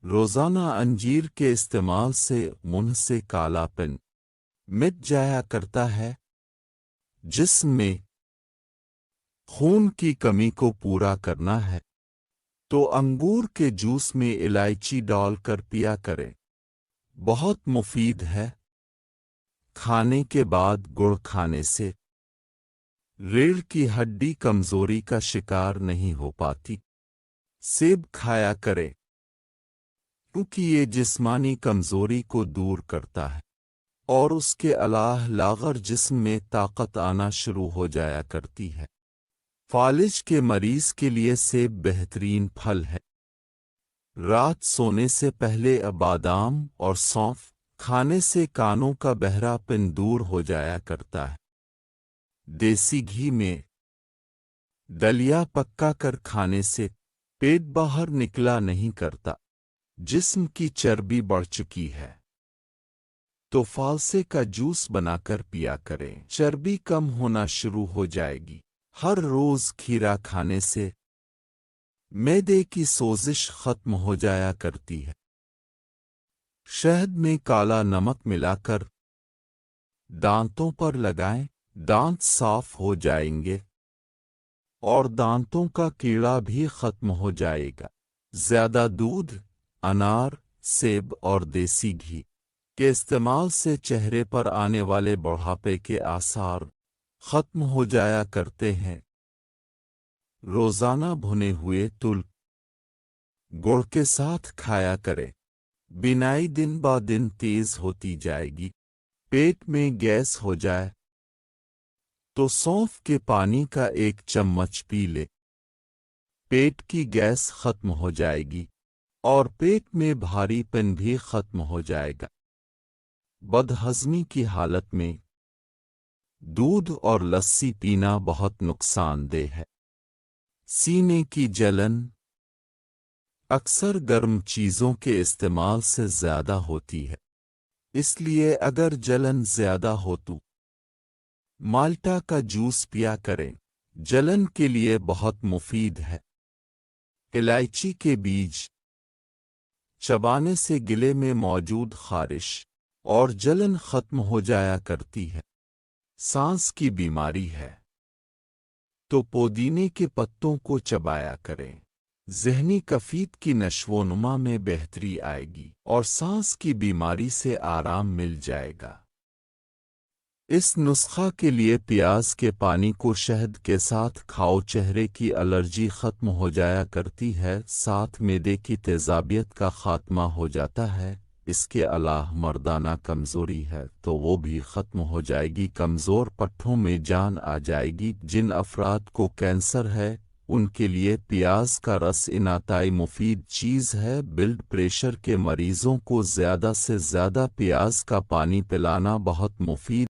روزانہ انجیر کے استعمال سے منہ سے کالا پن مٹ جایا کرتا ہے۔ جسم میں خون کی کمی کو پورا کرنا ہے تو انگور کے جوس میں الائچی ڈال کر پیا کریں، بہت مفید ہے۔ کھانے کے بعد گڑ کھانے سے ریڑھ کی ہڈی کمزوری کا شکار نہیں ہو پاتی۔ سیب کھایا کرے کیونکہ یہ جسمانی کمزوری کو دور کرتا ہے اور اس کے علاوہ لاغر جسم میں طاقت آنا شروع ہو جایا کرتی ہے۔ فالج کے مریض کے لیے سیب بہترین پھل ہے۔ رات سونے سے پہلے بادام اور سونف کھانے سے کانوں کا بہرا پن دور ہو جایا کرتا ہے۔ دیسی گھی میں دلیا پکا کر کھانے سے پیٹ باہر نکلا نہیں کرتا۔ جسم کی چربی بڑھ چکی ہے تو فالسے کا جوس بنا کر پیا کریں، چربی کم ہونا شروع ہو جائے گی۔ ہر روز کھیرا کھانے سے معدے کی سوزش ختم ہو جایا کرتی ہے۔ شہد میں کالا نمک ملا کر دانتوں پر لگائیں، دانت صاف ہو جائیں گے اور دانتوں کا کیڑا بھی ختم ہو جائے گا۔ زیادہ دودھ، انار، سیب اور دیسی گھی کے استعمال سے چہرے پر آنے والے بڑھاپے کے آثار ختم ہو جایا کرتے ہیں۔ روزانہ بھنے ہوئے تل گڑ کے ساتھ کھایا کریں، بینائی دن با دن تیز ہوتی جائے گی۔ پیٹ میں گیس ہو جائے تو سونف کے پانی کا 1 چمچ پی لے، پیٹ کی گیس ختم ہو جائے گی اور پیٹ میں بھاری پن بھی ختم ہو جائے گا۔ بدہضمی کی حالت میں دودھ اور لسی پینا بہت نقصان دہ ہے۔ سینے کی جلن اکثر گرم چیزوں کے استعمال سے زیادہ ہوتی ہے، اس لیے اگر جلن زیادہ ہو تو مالٹا کا جوس پیا کریں، جلن کے لیے بہت مفید ہے۔ الائچی کے بیج چبانے سے گلے میں موجود خارش اور جلن ختم ہو جایا کرتی ہے۔ سانس کی بیماری ہے تو پودینے کے پتوں کو چبایا کریں، ذہنی کفیت کی نشو و نما میں بہتری آئے گی اور سانس کی بیماری سے آرام مل جائے گا۔ اس نسخہ کے لیے پیاز کے پانی کو شہد کے ساتھ کھاؤ، چہرے کی الرجی ختم ہو جایا کرتی ہے، ساتھ معدے کی تیزابیت کا خاتمہ ہو جاتا ہے۔ اس کے علاوہ مردانہ کمزوری ہے تو وہ بھی ختم ہو جائے گی، کمزور پٹھوں میں جان آ جائے گی۔ جن افراد کو کینسر ہے ان کے لیے پیاز کا رس انتہائی مفید چیز ہے۔ بلڈ پریشر کے مریضوں کو زیادہ سے زیادہ پیاز کا پانی پلانا بہت مفید